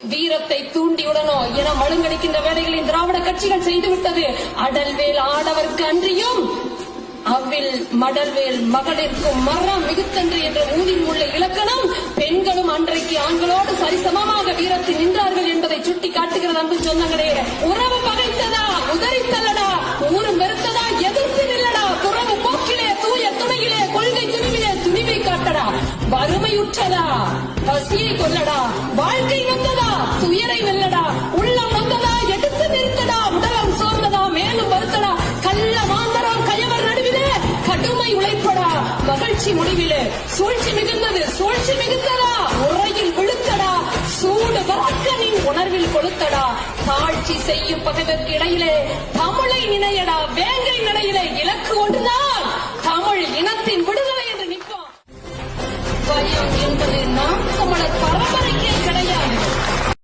வீரத்தை தூண்டியுடனோ என மழுங்கடிக்கின்ற வேலைகளின் திராவிட கட்சிகள் செய்துவிட்டது. அடல்வேல் ஆடவர்க்கு அன்றியும் அவ்வில் மடல்வேல் மகளிர்க்கும் மரம் மிகுத்தன்று என்ற ஊரில் உள்ள இலக்கணம் பெண்களும் அன்றைக்கு ஆண்களோடு சரிசமமாக வீரத்தில் நின்றார்கள் என்பதை சுட்டி காட்டுகிறது. அன்பு சொந்தங்களே, உறவு பகைத்ததா, உதறித்தல்லடா, ஊரும் வெறுத்ததா, எதிர்த்து நில்லடா, துறவு போக்கிலே, தூய துணையிலே, கொள்கை துணிவிலே துணிவை காட்டடா, வறுமையுற்றதா, பசியை கொல்லடா, வாழ்க்கை வந்ததா, துயரை வெல்லடா, உள்ளம் வந்ததா, எடுத்து நிறுத்தடா, உடலம் சோர்ந்ததா, மேலும் வருத்தடா, கள்ள மாந்தரம் கயவர் நடுவிலே கடுமை உழைப்படா, மகிழ்ச்சி முடிவிலே சூழ்ச்சி மிகுந்தது, சூழ்ச்சி மிகுந்ததா, உரையில் விழுத்தடா, சூடு பறக்கனின் உணர்வில் கொளுத்தடா, தாழ்ச்சி செய்யும் பகைவர்க்கு இடையிலே தமிழை நினையடா, வேங்கை நிலையிலே இலக்கு ஒன்றுதான் தமிழ் இனத்தின் விடுதலை என்று நிற்பான். பயம் என்பது நாம் தமிழர் பரம்பரைக்கே கிடையாது.